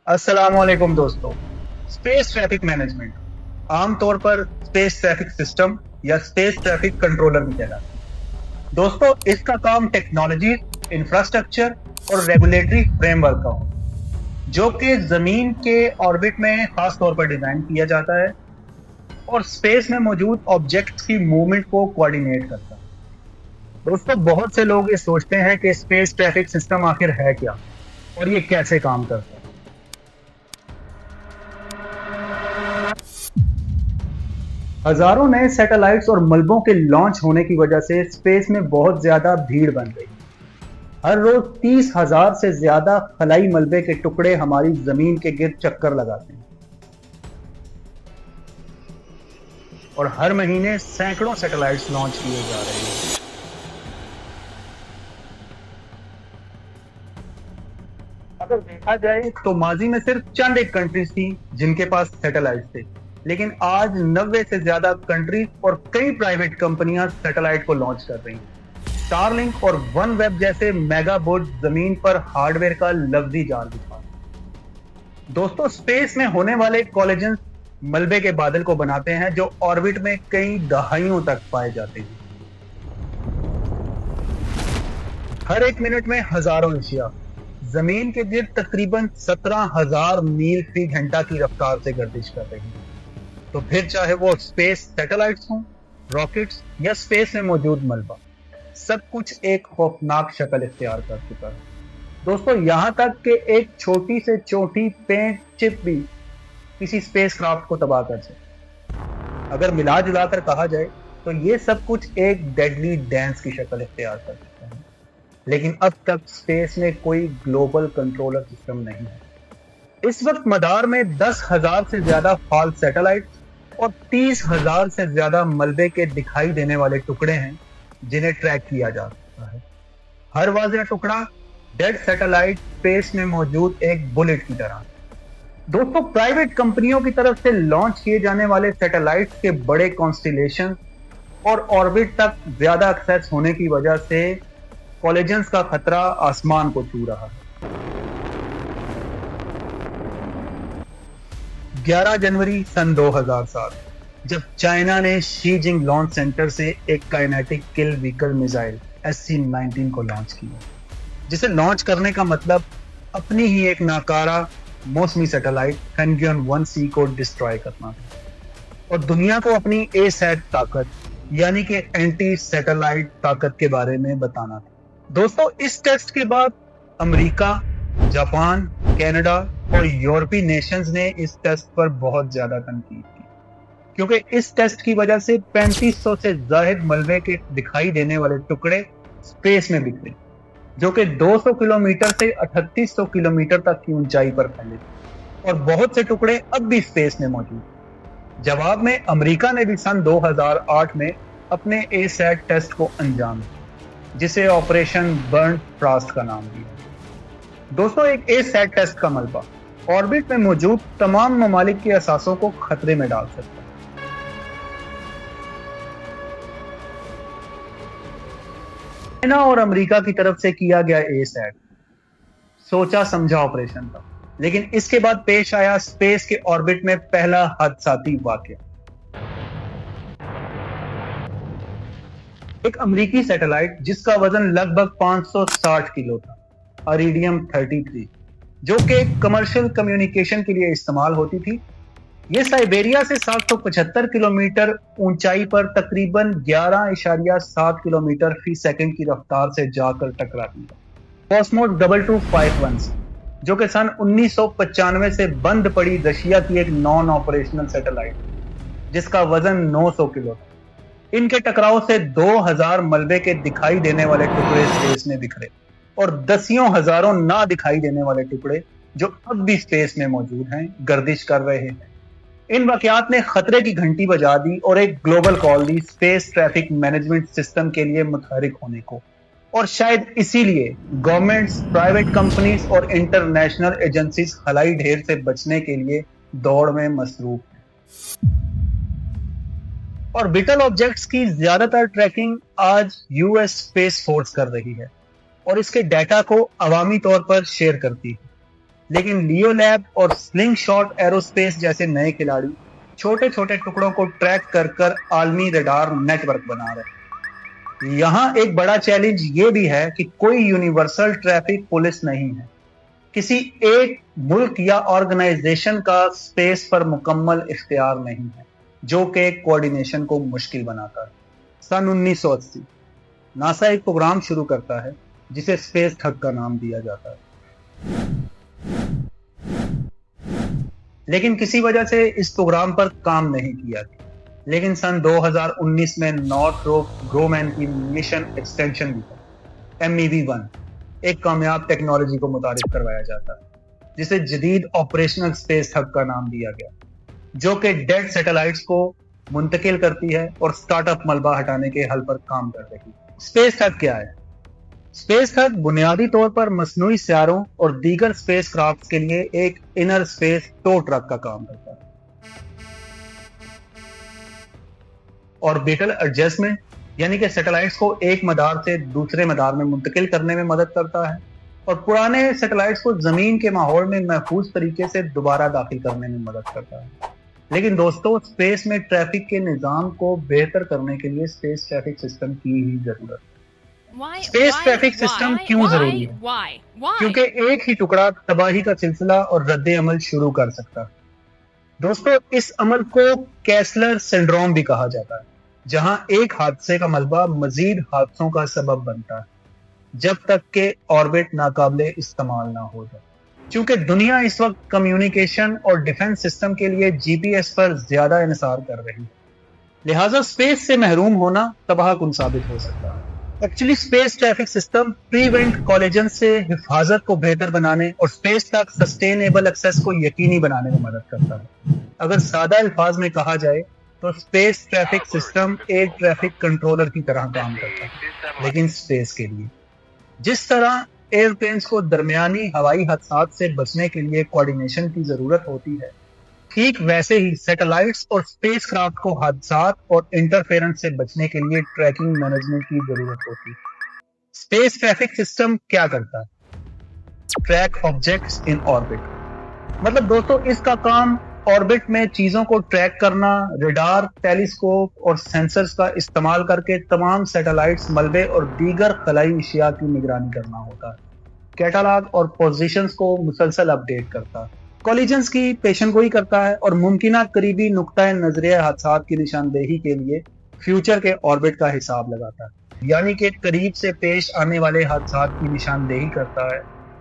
अस्सलाम वालेकुम दोस्तों। स्पेस ट्रैफिक मैनेजमेंट आम तौर पर स्पेस ट्रैफिक सिस्टम या स्पेस ट्रैफिक कंट्रोलर भी कहलाता है। दोस्तों, इसका काम टेक्नोलॉजी, इंफ्रास्ट्रक्चर और रेगुलेटरी फ्रेमवर्क का हो, जो कि जमीन के ऑर्बिट में खास तौर पर डिजाइन किया जाता है और स्पेस में मौजूद ऑब्जेक्ट्स की मूवमेंट को कोऑर्डिनेट करता है। दोस्तों, बहुत से लोग ये सोचते हैं कि स्पेस ट्रैफिक सिस्टम आखिर है क्या और ये कैसे काम करता है। हजारों नए सैटेलाइट्स और मलबों के लॉन्च होने की वजह से स्पेस में बहुत ज्यादा भीड़ बन गई। हर रोज 30,000 से ज्यादा खलाई मलबे के टुकड़े हमारी जमीन के गिर्द चक्कर लगाते हैं और हर महीने सैकड़ों सैटेलाइट्स लॉन्च किए जा रहे हैं। अगर देखा जाए तो माजी में सिर्फ चंद एक कंट्रीज थी जिनके पास सैटेलाइट थे, लेकिन आज 90 से ज्यादा कंट्रीज और कई प्राइवेट कंपनियां सैटेलाइट को लॉन्च कर रही हैं। स्टारलिंक और वन वेब जैसे मेगा बोर्ड जमीन पर हार्डवेयर का लफ्जी जाल बिछा। दोस्तों, स्पेस में होने वाले कोलिजन मलबे के बादल को बनाते हैं जो ऑर्बिट में कई दहाइयों तक पाए जाते हैं। हर एक मिनट में हजारों एशिया जमीन के गिर्द तकरीबन 17,000 मील फी घंटा की रफ्तार से गर्दिश कर रही हैं। तो फिर चाहे वो स्पेस सैटेलाइट्स हों, रॉकेट्स या स्पेस में मौजूद मलबा, सब कुछ एक खौफनाक शक्ल इख्तियार कर चुका है। दोस्तों, यहां तक कि एक छोटी से छोटी पेंट चिप भी किसी स्पेस क्राफ्ट को तबाह कर सकती। अगर मिला जुला कर कहा जाए तो ये सब कुछ एक डेडली डांस की शक्ल इख्तियार कर चुका है, लेकिन अब तक स्पेस में कोई ग्लोबल कंट्रोलर सिस्टम नहीं है। इस वक्त मदार में 10,000 से ज्यादा फॉल सैटेलाइट और 30,000 से ज्यादा मलबे के दिखाई देने वाले टुकड़े हैं जिन्हें ट्रैक किया जा सकता है। हर वाज़ेह टुकड़ा डेड सैटेलाइट स्पेस में मौजूद एक बुलेट की तरह। दोस्तों, प्राइवेट कंपनियों की तरफ से लॉन्च किए जाने वाले सैटेलाइट्स के बड़े कॉन्स्टिलेशन और ऑर्बिट तक ज्यादा एक्सेस होने की वजह से कोलिजन्स का खतरा आसमान को छू रहा है। 11 जनवरी सन 2007 जब चाइना ने शी जिंग लॉन्च सेंटर से एक काइनेटिक किल व्हीकल मिसाइल SC-19 को लॉन्च किया, जिसे लॉन्च करने का मतलब अपनी ही एक नाकारा मौसमी सैटेलाइट हैंगुयन 1C को डिस्ट्रॉय करना था और दुनिया को अपनी एसैट ताकत यानी कि एंटी सैटेलाइट ताकत के बारे में बताना था। दोस्तों, इस टेस्ट के बाद अमेरिका, जापान, कनाडा और यूरोपीय नेशंस ने इस टेस्ट पर बहुत ज्यादा तनकीद की, क्योंकि इस टेस्ट की वजह से 3500 से ज्यादा मलबे के दिखाई देने वाले टुकड़े स्पेस में बिखरे, जो कि 200 किलोमीटर से 3800 किलोमीटर तक की ऊंचाई पर फैले और बहुत से टुकड़े अब भी स्पेस में मौजूद। जवाब में अमेरिका ने भी सन 2008 में अपने एसैट टेस्ट को अंजाम दिया, जिसे ऑपरेशन बर्न फ्रॉस्ट का नाम दिया। दोस्तों, एक एसैट टेस्ट का मलबा ऑर्बिट में मौजूद तमाम ममालिक के असासों को खतरे में डाल सकता है। चाइना और अमेरिका की तरफ से किया गया एसैट सोचा समझा ऑपरेशन था, लेकिन इसके बाद पेश आया स्पेस के ऑर्बिट में पहला हादसाती वाकया। एक अमेरिकी सैटेलाइट जिसका वजन लगभग 560 किलो था, इरिडियम 33, जो कि कमर्शियल कम्युनिकेशन के लिए इस्तेमाल होती थी, ये साइबेरिया से 775 किलोमीटर ऊंचाई पर तकरीबन 11.7 किलोमीटर फी सेकंड की रफ्तार से जाकर टकराती है कॉस्मोस 2251 से, जो कि सन 1995 से बंद पड़ी रशिया की एक नॉन ऑपरेशनल सैटेलाइट, जिसका वजन 900 किलो था। इनके टकराव से 2000 मलबे के दिखाई देने वाले टुकड़े स्पेस में बिखरे और दसियों हजारों ना दिखाई देने वाले टुकड़े जो अब भी स्पेस में मौजूद हैं, गर्दिश कर रहे हैं। इन वाकयात ने खतरे की घंटी बजा दी और एक global call the space traffic management system के लिए मुतहरिक होने को, और शायद इसीलिए गवर्नमेंट्स, प्राइवेट कंपनीज और इंटरनेशनल एजेंसीज खलाई ढेर से बचने के लिए दौड़ में मसरूफ हैं। ऑर्बिटल ऑब्जेक्ट्स की ज्यादातर ट्रैकिंग आज यूएस स्पेस फोर्स कर रही है और इसके डाटा को अवामी तौर पर शेयर करती है। لیکن لیو لیب اور سلنگ شاٹ ایروسپیس جیسے نئے کھلاڑی چھوٹے چھوٹے ٹکڑوں کو ٹریک کر کر عالمی ریڈار نیٹ ورک بنا رہے ہیں۔ یہاں ایک بڑا چیلنج یہ بھی ہے کہ کوئی یونیورسل ٹریفک پولیس نہیں ہے، کسی ایک ملک یا آرگنائزیشن کا اسپیس پر مکمل اختیار نہیں ہے، جو کہ کوآرڈینیشن کو مشکل بناتا ہے۔ سن 1980 ناسا ایک پروگرام شروع کرتا ہے جسے اسپیس ٹھگ کا نام دیا جاتا ہے، لیکن کسی وجہ سے اس پروگرام پر کام نہیں کیا گیا۔ لیکن سن 2019 میں نارتھ روپ گرومین کی مشن ایکسٹینشن MEV-1 ایک کامیاب ٹیکنالوجی کو متعارف کروایا جاتا ہے جسے جدید آپریشنل اسپیس ٹھگ کا نام دیا گیا، جو کہ ڈیڈ سیٹلائٹس کو منتقل کرتی ہے اور سٹارٹ اپ ملبہ ہٹانے کے حل پر کام کر رہی ہے۔ اسپیس ٹھگ کیا ہے؟ اسپیس ٹھگ بنیادی طور پر مصنوعی سیاروں اور دیگر اسپیس کرافٹ کے لیے ایک انر اسپیس ٹو ٹرک کا کام کرتا ہے۔ آربیٹل ایڈجسٹمنٹ یعنی کہ سیٹلائٹس کو ایک مدار سے دوسرے مدار میں منتقل کرنے میں مدد کرتا ہے اور پرانے سیٹلائٹس کو زمین کے ماحول میں محفوظ طریقے سے دوبارہ داخل کرنے میں مدد کرتا ہے۔ لیکن دوستو، اسپیس میں ٹریفک کے نظام کو بہتر کرنے کے لیے اسپیس ٹریفک سسٹم کی ہی ضرورت ہے۔ اسپیس ٹریفک سسٹم کیوں ضروری ہے؟ کیونکہ ایک ہی ٹکڑا تباہی کا سلسلہ اور رد عمل شروع کر سکتا ہے۔ دوستو، اس عمل کو کیسلر سنڈروم بھی کہا جاتا ہے، جہاں ایک حادثے کا ملبہ مزید حادثوں کا سبب بنتا ہے جب تک کہ آربٹ ناقابل استعمال نہ ہو جائے۔ چونکہ دنیا اس وقت کمیونیکیشن اور ڈیفنس سسٹم کے لیے GPS پر زیادہ انحصار کر رہی ہے، لہٰذا اسپیس سے محروم ہونا تباہ کن ثابت ہو سکتا ہے۔ Actually space traffic system prevent collagen سے حفاظت کو بہتر بنانے اور اسپیس تک سسٹینیبل ایکسس کو یقینی بنانے میں مدد کرتا ہے۔ اگر سادہ الفاظ میں کہا جائے تو اسپیس ٹریفک سسٹم ایک ٹریفک کنٹرولر کی طرح کام کرتا ہے، لیکن اسپیس کے لیے۔ جس طرح ایئر پلینز کو درمیانی ہوائی حادثات سے بچنے کے لیے کوآرڈینیشن کی ضرورت ہوتی ہے، ٹھیک ویسے ہی سیٹلائٹس اور اسپیس کرافٹ کو حادثات اور انٹرفیرنس سے بچنے کے لیے ٹریکنگ مینجمنٹ کی ضرورت ہوتی ہے۔ اسپیس ٹریفک سسٹم کیا کرتا ہے؟ Track objects in orbit. مطلب دوستو، اس کا کام آربٹ میں چیزوں کو ٹریک کرنا، ریڈار، ٹیلیسکوپ اور سینسرز کا استعمال کر کے تمام سیٹلائٹس، ملبے اور دیگر خلائی اشیاء کی نگرانی کرنا ہوتا ہے، کیٹالاگ اور پوزیشنز کو مسلسل اپڈیٹ کرتا ہے، کولیجنز کی پیشن گوئی کرتا ہے اور ممکنہ قریبی نقطۂ نظریہ حادثات کی نشاندہی کے لیے فیوچر کے آربٹ کا حساب لگاتا ہے، یعنی کہ قریب سے پیش آنے والے حادثات کی نشاندہی کرتا ہے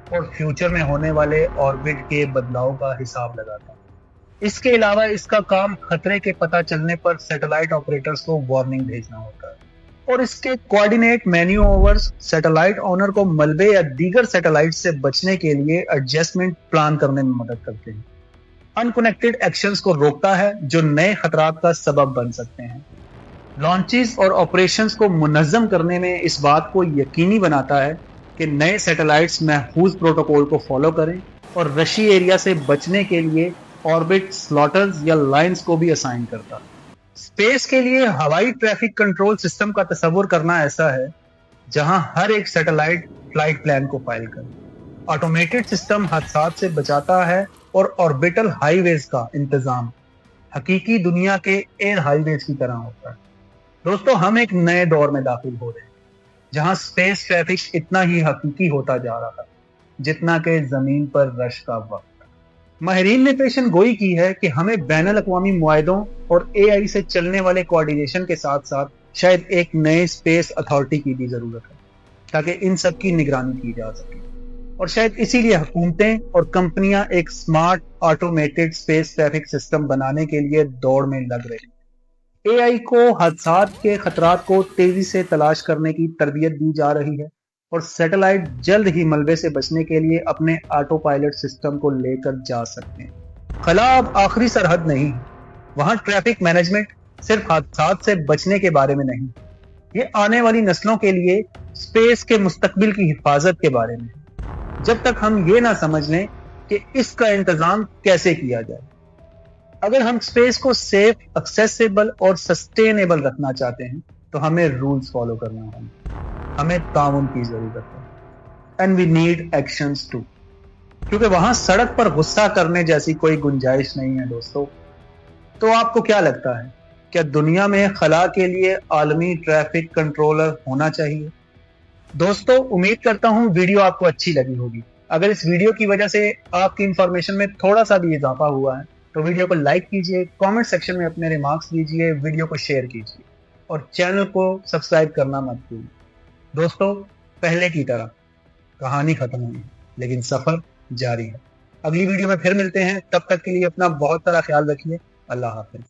اور فیوچر میں ہونے والے آربٹ کے بدلاؤ کا حساب لگاتا ہے۔ اس کے علاوہ اس کا کام خطرے کے پتہ چلنے پر سیٹلائٹ آپریٹرز کو وارننگ بھیجنا ہوتا ہے، اور اس کے coordinate menu overs satellite owner کو ملبے یا دیگر سیٹلائٹ سے بچنے کے لیے ایڈجسٹمنٹ پلان کرنے میں مدد کرتے ہیں، انکنیکٹڈ ایکشنز کو روکتا ہے جو نئے خطرات کا سبب بن سکتے ہیں، لانچز اور آپریشنز کو منظم کرنے میں اس بات کو یقینی بناتا ہے کہ نئے سیٹلائٹس محفوظ پروٹوکول کو فالو کریں، اور رشی ایریا سے بچنے کے لیے آربٹ سلاٹرز یا لائنز کو بھی اسائن کرتا ہے۔ اسپیس کے لیے ہوائی ٹریفک کنٹرول سسٹم کا تصور کرنا ایسا ہے جہاں ہر ایک سیٹلائٹ فلائٹ پلان کو فائل کرے، آٹومیٹڈ سسٹم حادثات سے بچاتا ہے، اور آربیٹل ہائی ویز کا انتظام حقیقی دنیا کے ایئر ہائی ویز کی طرح ہوتا ہے۔ دوستو، ہم ایک نئے دور میں داخل ہو رہے ہیں جہاں اسپیس ٹریفک اتنا ہی حقیقی ہوتا جا رہا ہے جتنا کہ زمین پر رش کا وقت۔ ماہرین نے پیشن گوئی کی ہے کہ ہمیں بین الاقوامی معاہدوں اور AI سے چلنے والے کوآرڈینیشن کے ساتھ ساتھ شاید ایک نئے اسپیس اتھارٹی کی بھی ضرورت ہے تاکہ ان سب کی نگرانی کی جا سکے، اور شاید اسی لیے حکومتیں اور کمپنیاں ایک smart automated space traffic system بنانے کے لیے دوڑ میں لگ رہی ہیں۔ AI کو حادثات کے خطرات کو تیزی سے تلاش کرنے کی تربیت دی جا رہی ہے، اور سیٹلائٹ جلد ہی ملبے سے بچنے کے لیے اپنے آٹو پائلٹ سسٹم کو لے کر جا سکتے ہیں۔ خلا اب آخری سرحد نہیں، وہاں ٹریفک مینجمنٹ صرف حادثات سے بچنے کے بارے میں نہیں، یہ آنے والی نسلوں کے لیے اسپیس کے مستقبل کی حفاظت کے بارے میں ہے، جب تک ہم یہ نہ سمجھ لیں کہ اس کا انتظام کیسے کیا جائے۔ اگر ہم اسپیس کو سیف، ایکسیسیبل اور سسٹینیبل رکھنا چاہتے ہیں تو ہمیں رولز فالو کرنا ہوگا، ہمیں تعاون کی ضرورت ہے، and we need actions too. क्योंकि वहां सड़क पर गुस्सा करने जैसी कोई गुंजाइश नहीं है दोस्तों। तो आपको क्या लगता है, क्या दुनिया में खला के लिए आलमी ट्रैफिक कंट्रोलर होना चाहिए? दोस्तों उम्मीद करता हूं वीडियो आपको अच्छी लगी होगी। अगर इस वीडियो की वजह से आपकी इंफॉर्मेशन में थोड़ा सा भी इजाफा हुआ है तो वीडियो को लाइक कीजिए, कमेंट सेक्शन में अपने रिमार्क्स दीजिए, वीडियो को शेयर कीजिए और चैनल को सब्सक्राइब करना मत भूलिए। दोस्तों पहले की तरह कहानी खत्म हुई है लेकिन सफर जारी है। अगली वीडियो में फिर मिलते हैं, तब तक के लिए अपना बहुत सारा ख्याल रखिए। अल्लाह हाफिज।